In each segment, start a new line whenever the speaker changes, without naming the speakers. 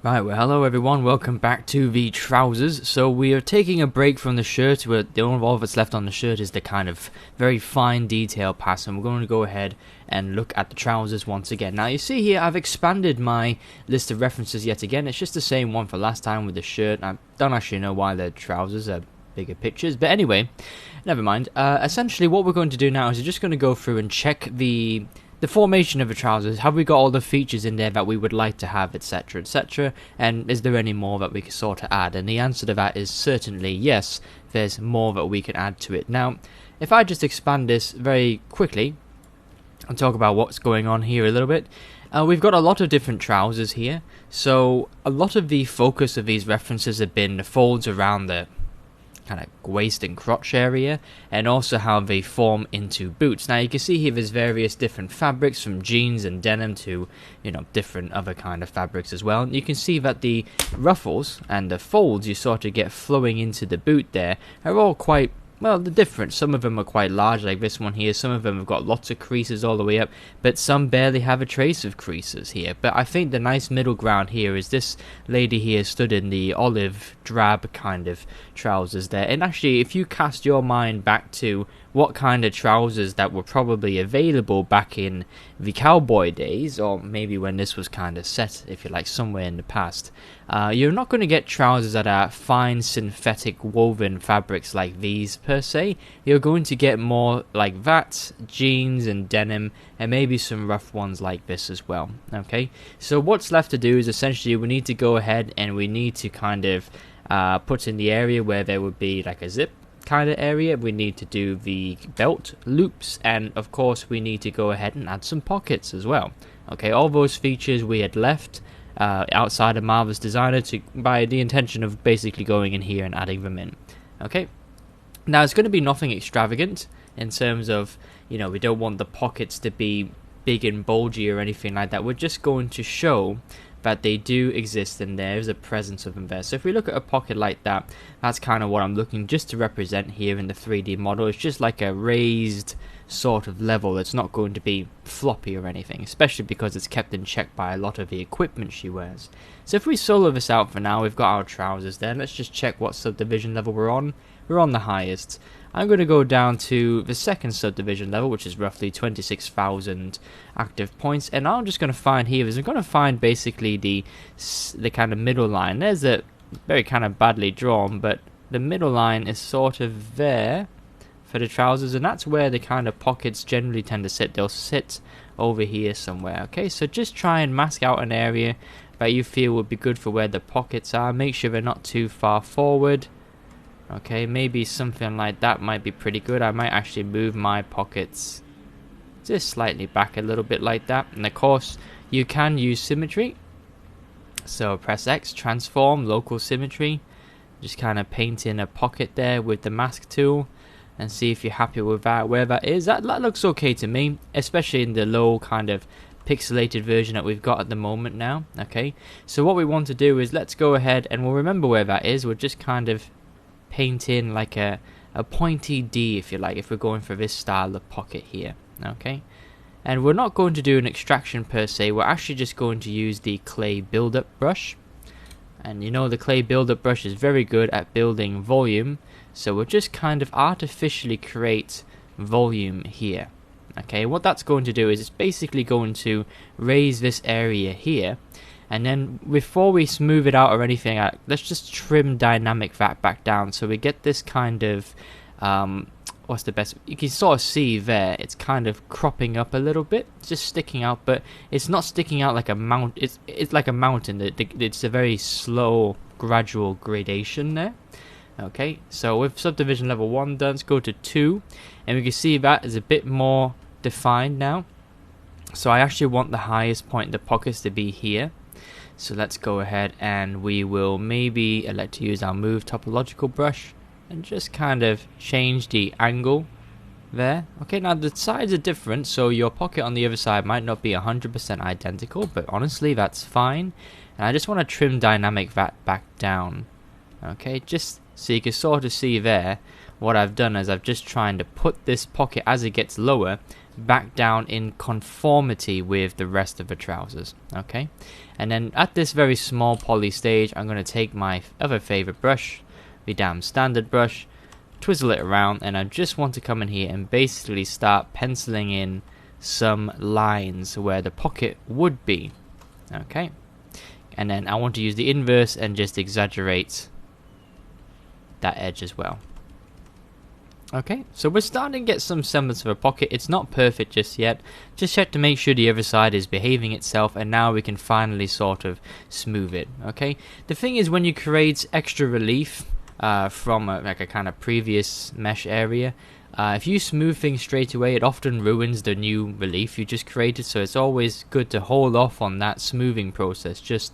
Right, well, hello everyone, welcome back to the trousers. So we are taking a break from the shirt, where the only all that's left on the shirt is the kind of very fine detail pass, and we're going to go ahead and look at the trousers once again. Now you see here, I've expanded my list of references yet again. It's just the same one for last time with the shirt. I don't actually know why the trousers are bigger pictures, but anyway, never mind. Essentially what we're going to do now is we're just going to go through and check the formation of the trousers. Have we got all the features in there that we would like to have, etc, etc, and is there any more that we can sort of add? And the answer to that is certainly yes, there's more that we can add to it. Now if I just expand this very quickly and talk about what's going on here a little bit, we've got a lot of different trousers here. So a lot of the focus of these references have been the folds around the kind of waist and crotch area, and also how they form into boots. Now you can see here there's various different fabrics, from jeans and denim to, you know, different other kind of fabrics as well. And you can see that the ruffles and the folds you sort of get flowing into the boot there are all quite, well, they're different. Some of them are quite large, like this one here. Some of them have got lots of creases all the way up, but some barely have a trace of creases here. But I think the nice middle ground here is this lady here stood in the olive drab kind of trousers there. And actually, if you cast your mind back to what kind of trousers that were probably available back in the cowboy days, or maybe when this was kind of set, if you like, somewhere in the past, you're not going to get trousers that are fine synthetic woven fabrics like these per se. You're going to get more like that, jeans and denim, and maybe some rough ones like this as well. Okay, so what's left to do is essentially we need to go ahead and we need to kind of put in the area where there would be like a zip kind of area. We need to do the belt loops, and of course we need to go ahead and add some pockets as well. Okay, all those features we had left outside of Marvel's Designer by the intention of basically going in here and adding them in. Okay, now it's going to be nothing extravagant in terms of, you know, we don't want the pockets to be big and bulgy or anything like that. We're just going to show that they do exist and there's a presence of them there. So if we look at a pocket like that, that's kind of what I'm looking just to represent here in the 3D model. It's just like a raised sort of level. It's not going to be floppy or anything, especially because it's kept in check by a lot of the equipment she wears. So if we solo this out for now, we've got our trousers there. Let's just check what subdivision level we're on. We're on the highest. I'm going to go down to the second subdivision level, which is roughly 26,000 active points, and I'm just going to find here is I'm going to find basically the kind of middle line. There's a very kind of badly drawn, but the middle line is sort of there for the trousers, and that's where the kind of pockets generally tend to sit. They'll sit over here somewhere. Okay, so just try and mask out an area that you feel would be good for where the pockets are. Make sure they're not too far forward. Okay, maybe something like that might be pretty good. I might actually move my pockets just slightly back a little bit like that. And of course, you can use symmetry. So press X, transform, local symmetry. Just kind of paint in a pocket there with the mask tool and see if you're happy with that, where that is. That looks okay to me, especially in the low kind of pixelated version that we've got at the moment now. Okay, so what we want to do is let's go ahead and we'll remember where that is. We'll just kind of paint in like a pointy D, if you like, if we're going for this style of pocket here. Okay, and we're not going to do an extraction per se. We're actually just going to use the clay build-up brush, and you know the clay build-up brush is very good at building volume, so we'll just kind of artificially create volume here. Okay, what that's going to do is it's basically going to raise this area here. And then before we smooth it out or anything, let's just trim dynamic that back down so we get this kind of, what's the best, you can sort of see there, it's kind of cropping up a little bit, it's just sticking out, but it's not sticking out like a mount, it's like a mountain, it's a very slow, gradual gradation there. Okay, so with subdivision level 1 done, let's go to 2, and we can see that is a bit more defined now. So I actually want the highest point in the pockets to be here. So let's go ahead and we will maybe elect to use our move topological brush and just kind of change the angle there. Okay, now the sides are different, so your pocket on the other side might not be 100% identical, but honestly that's fine. And I just want to trim dynamic that back down. Okay, just so you can sort of see there, what I've done is I've just trying to put this pocket as it gets lower back down in conformity with the rest of the trousers. Okay, and then at this very small poly stage, I'm going to take my other favorite brush, the damn standard brush, twizzle it around, and I just want to come in here and basically start penciling in some lines where the pocket would be. Okay, and then I want to use the inverse and just exaggerate that edge as well. Okay, so we're starting to get some semblance of a pocket. It's not perfect just yet. Just check to make sure the other side is behaving itself, and now we can finally sort of smooth it. Okay, the thing is, when you create extra relief from like a kind of previous mesh area, if you smooth things straight away, it often ruins the new relief you just created. So it's always good to hold off on that smoothing process just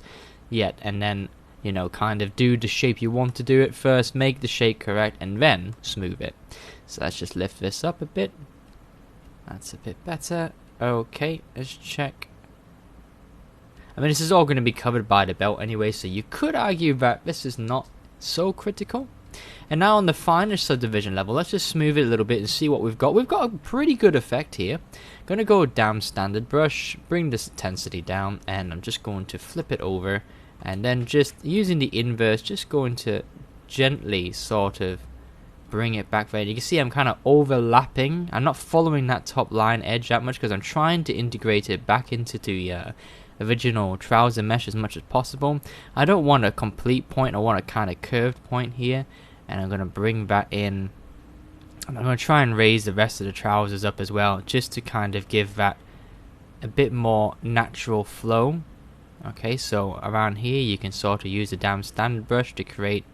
yet, and then, you know, kind of do the shape you want to do it first, make the shape correct, and then smooth it. So let's just lift this up a bit. That's a bit better. Okay, let's check. I mean, this is all going to be covered by the belt anyway, so you could argue that this is not so critical. And now on the finer subdivision level, let's just smooth it a little bit and see what we've got. We've got a pretty good effect here. Going to go down standard brush, bring this intensity down, and I'm just going to flip it over. And then just using the inverse, just going to gently sort of bring it back there. You can see I'm kind of overlapping. I'm not following that top line edge that much because I'm trying to integrate it back into the original trouser mesh as much as possible. I don't want a complete point. I want a kind of curved point here. And I'm going to bring that in. And I'm going to try and raise the rest of the trousers up as well, just to kind of give that a bit more natural flow. Okay, so around here you can sort of use the damn standard brush to create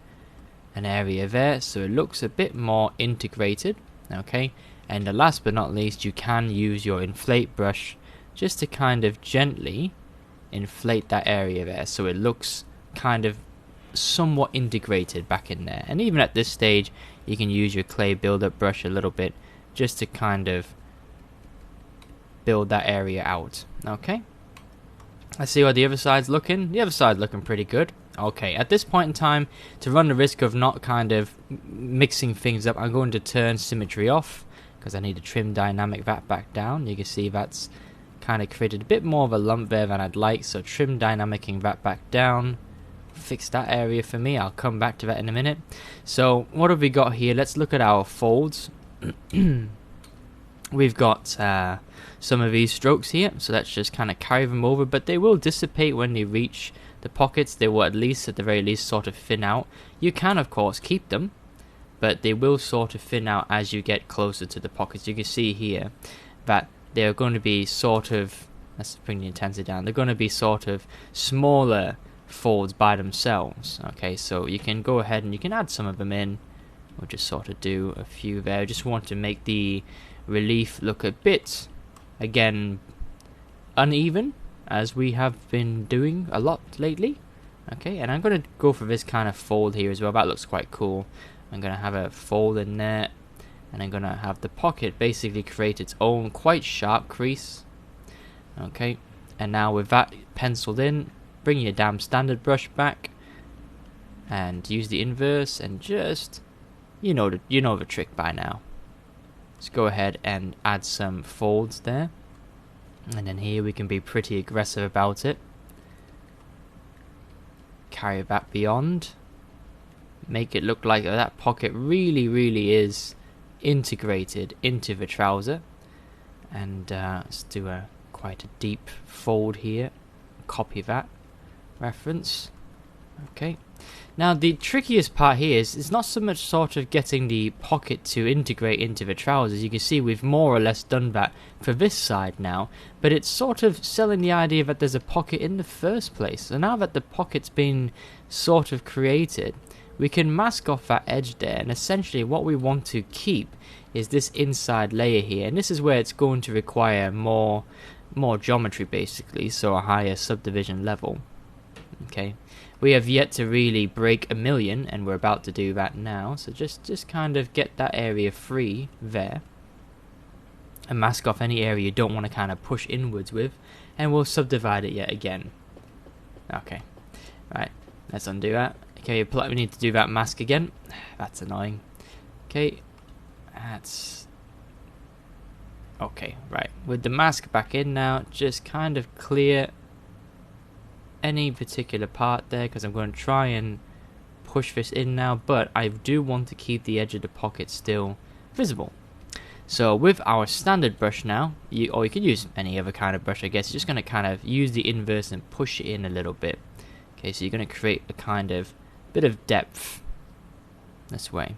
an area there, so it looks a bit more integrated. Okay, and last but not least, you can use your inflate brush just to kind of gently inflate that area there, so it looks kind of somewhat integrated back in there. And even at this stage, you can use your clay build-up brush a little bit just to kind of build that area out. Okay, let's see what the other side's looking. The other side's looking pretty good. Okay, at this point in time, to run the risk of not kind of mixing things up, I'm going to turn symmetry off because I need to trim dynamic that back down. You can see that's kind of created a bit more of a lump there than I'd like, so trim dynamicing that back down. Fix that area for me. I'll come back to that in a minute. So what have we got here? Let's look at our folds. We've got some of these strokes here, so let's just kind of carry them over, but they will dissipate when they reach the pockets. They will at the very least sort of thin out. You can of course keep them, but they will sort of thin out as you get closer to the pockets. You can see here that they're going to be sort of, let's bring the intensity down, they're going to be sort of smaller folds by themselves. Okay, so you can go ahead and you can add some of them in. We'll just sort of do a few there. I just want to make the relief look a bit, again, uneven, as we have been doing a lot lately. Okay, and I'm going to go for this kind of fold here as well. That looks quite cool. I'm going to have a fold in there, and I'm going to have the pocket basically create its own quite sharp crease. Okay, and now with that penciled in, bring your damn standard brush back and use the inverse, and just, you know the trick by now. Let's go ahead and add some folds there, and then here we can be pretty aggressive about it. Carry that beyond, make it look like that pocket really is integrated into the trouser. And let's do a quite a deep fold here, copy that reference. Okay, now the trickiest part here is it's not so much sort of getting the pocket to integrate into the trousers. You can see we've more or less done that for this side now, but it's sort of selling the idea that there's a pocket in the first place. So now that the pocket's been sort of created, we can mask off that edge there, and essentially what we want to keep is this inside layer here, and this is where it's going to require more geometry basically, so a higher subdivision level. Okay, we have yet to really break 1,000,000, and we're about to do that now, so just kind of get that area free there and mask off any area you don't want to kind of push inwards with, and we'll subdivide it yet again. Okay, right, let's undo that. Okay, we need to do that mask again. That's annoying. Okay, that's Okay, right. With the mask back in now, just kind of clear any particular part there, because I'm going to try and push this in now, but I do want to keep the edge of the pocket still visible. So with our standard brush now, or you could use any other kind of brush, I guess, you're just going to kind of use the inverse and push it in a little bit. Okay, so you're going to create a kind of bit of depth this way.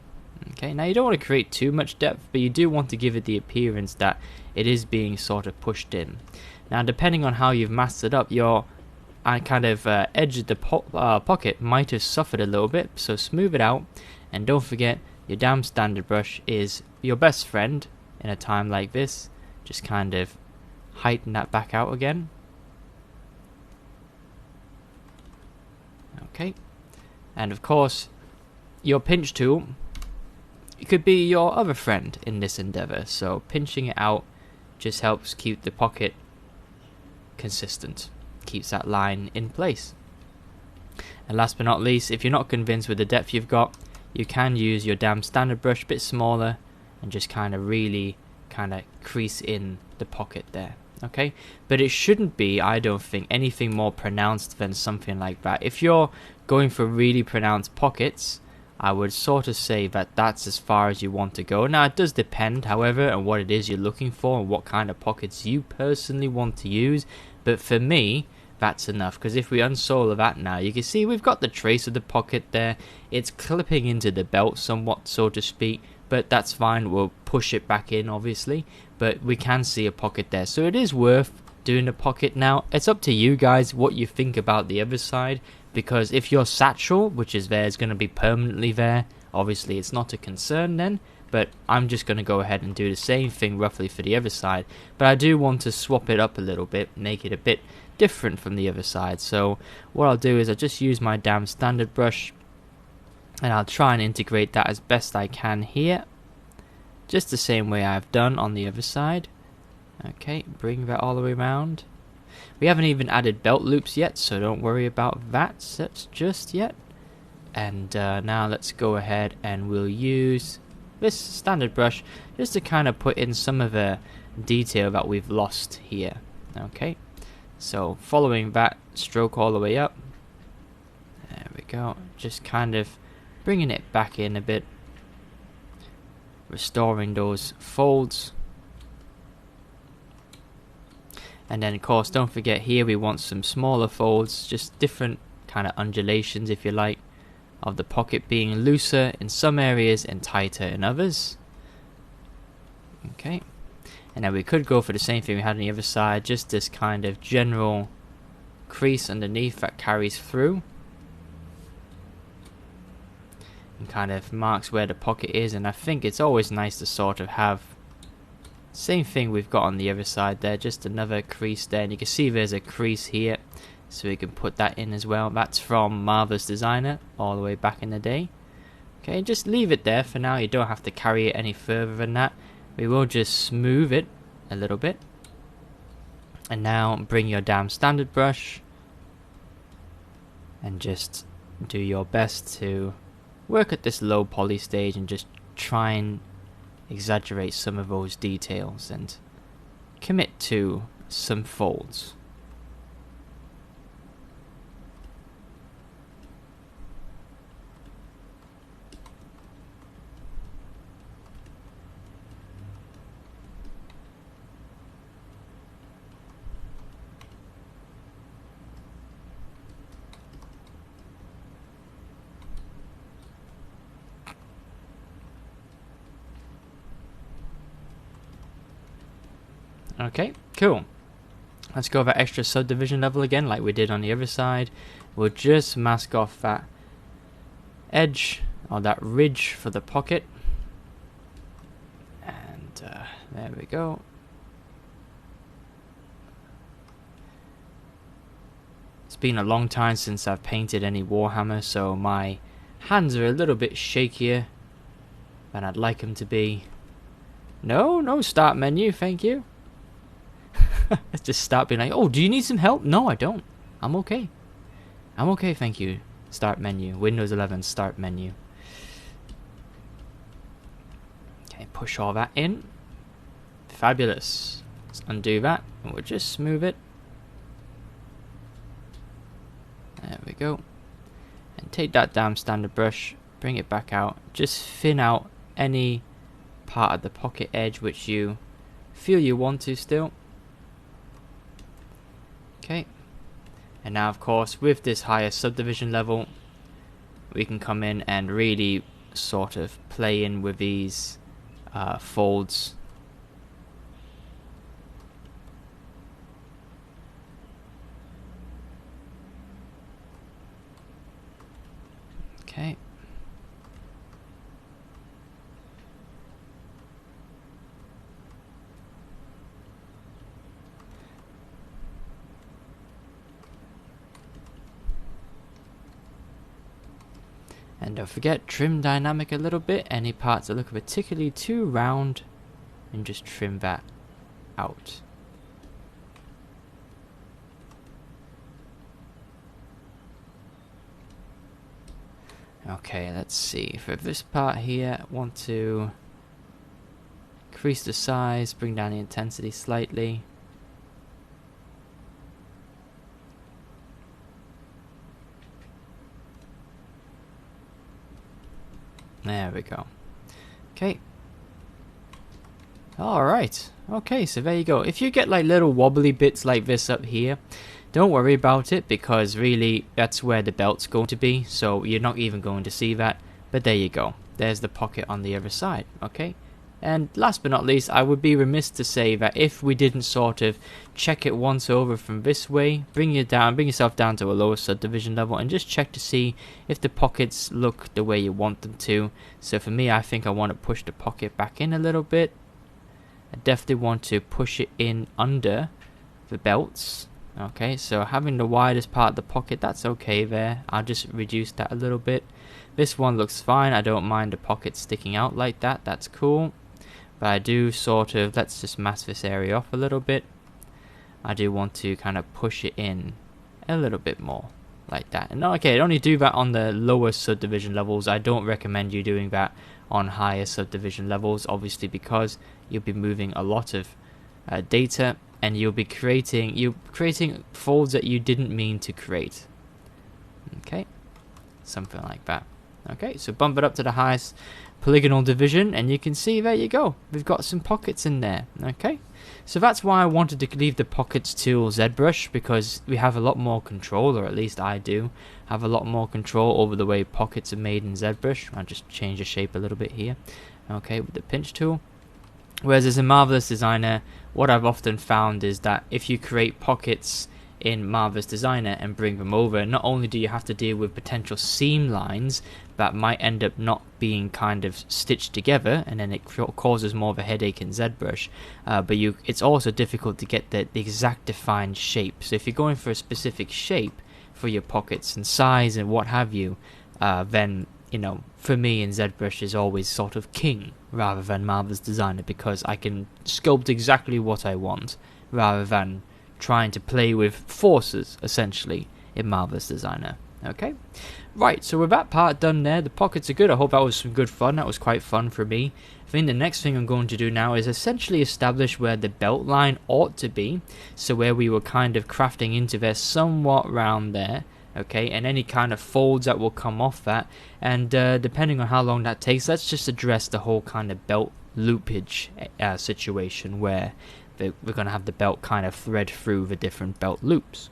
Okay, now you don't want to create too much depth, but you do want to give it the appearance that it is being sort of pushed in. Now, depending on how you've masked it up, your kind of edge of the pocket might have suffered a little bit, so smooth it out, and don't forget your damn standard brush is your best friend in a time like this. Just kind of heighten that back out again. Okay, and of course your pinch tool, it could be your other friend in this endeavor, so pinching it out just helps keep the pocket consistent, keeps that line in place. And last but not least, if you're not convinced with the depth you've got, you can use your damn standard brush a bit smaller and just kind of really kind of crease in the pocket there. Okay, but it shouldn't be, I don't think, anything more pronounced than something like that. If you're going for really pronounced pockets, I would sort of say that that's as far as you want to go. Now, it does depend, however, on what it is you're looking for and what kind of pockets you personally want to use. But for me, that's enough, because if we unsolo that now, you can see we've got the trace of the pocket there. It's clipping into the belt somewhat, so to speak, but that's fine. We'll push it back in, obviously, but we can see a pocket there. So it is worth doing a pocket. Now, it's up to you guys what you think about the other side, because if your satchel, which is there, is going to be permanently there, obviously it's not a concern then, but I'm just going to go ahead and do the same thing roughly for the other side. But I do want to swap it up a little bit, make it a bit different from the other side. So what I'll do is I'll just use my damn standard brush, and I'll try and integrate that as best I can here, just the same way I've done on the other side. Okay, bring that all the way around. We haven't even added belt loops yet, so don't worry about that just yet. And now let's go ahead and we'll use this standard brush just to kind of put in some of the detail that we've lost here. Okay, so following that stroke all the way up, there we go, just kind of bringing it back in a bit, restoring those folds. And then of course, don't forget, here we want some smaller folds, just different kind of undulations, if you like, of the pocket being looser in some areas and tighter in others. Okay, and then we could go for the same thing we had on the other side, just this kind of general crease underneath that carries through and kind of marks where the pocket is. And I think it's always nice to sort of have same thing we've got on the other side there, just another crease there, and you can see there's a crease here, so we can put that in as well. That's from Marvelous Designer all the way back in the day. Okay, just leave it there for now, you don't have to carry it any further than that. We will just smooth it a little bit, and now bring your damn standard brush and just do your best to work at this low poly stage and just try and exaggerate some of those details and commit to some folds. Okay, cool. Let's go over extra subdivision level again like we did on the other side. We'll just mask off that edge or that ridge for the pocket. And there we go. It's been a long time since I've painted any Warhammer, so my hands are a little bit shakier than I'd like them to be. No start menu, thank you. Let's just start being like, oh, do you need some help? No, I don't. I'm okay. I'm okay, thank you. Start menu. Windows 11 start menu. Okay, push all that in. Fabulous. Let's undo that and we'll just smooth it. There we go. And take that damn standard brush, bring it back out, just thin out any part of the pocket edge which you feel you want to still. Okay. And now of course with this higher subdivision level we can come in and really sort of play in with these folds. Okay. And don't forget, trim dynamic a little bit. Any parts that look particularly too round, and just trim that out. Okay, let's see. For this part here, I want to increase the size, bring down the intensity slightly. There we go. Okay. Alright. Okay, so there you go. If you get like little wobbly bits like this up here, don't worry about it, because really that's where the belt's going to be, so you're not even going to see that. But there you go. There's the pocket on the other side. Okay. And last but not least, I would be remiss to say that if we didn't sort of check it once over from this way, bring yourself down to a lower subdivision level and just check to see if the pockets look the way you want them to. So for me, I think I want to push the pocket back in a little bit. I definitely want to push it in under the belts. Okay, so having the widest part of the pocket, that's okay there. I'll just reduce that a little bit. This one looks fine. I don't mind the pocket sticking out like that. That's cool. But I do sort of, let's just mask this area off a little bit. I do want to kind of push it in a little bit more, like that. And okay, I only do that on the lower subdivision levels. I don't recommend you doing that on higher subdivision levels, obviously, because you'll be moving a lot of data, and you'll be creating folds that you didn't mean to create. Okay, something like that. Okay, so bump it up to the highest polygonal division, and you can see, there you go, we've got some pockets in there. Okay, so that's why I wanted to leave the pockets to ZBrush, because we have a lot more control, or at least I do have a lot more control over the way pockets are made in ZBrush. I'll just change the shape a little bit here, okay, with the pinch tool. Whereas as a Marvelous Designer, what I've often found is that if you create pockets in Marvelous Designer and bring them over, not only do you have to deal with potential seam lines that might end up not being kind of stitched together, and then it causes more of a headache in ZBrush, but it's also difficult to get the exact defined shape. So if you're going for a specific shape for your pockets and size and what have you, then, you know, for me in ZBrush is always sort of king rather than Marvelous Designer, because I can sculpt exactly what I want rather than trying to play with forces essentially in Marvelous Designer. Okay, right, so with that part done there, the pockets are good. I hope that was some good fun. That was quite fun for me. I think the next thing I'm going to do now is essentially establish where the belt line ought to be, so where we were kind of crafting into there, somewhat round there. Okay, and any kind of folds that will come off that, and depending on how long that takes, let's just address the whole kind of belt loopage situation where we're going to have the belt kind of thread through the different belt loops.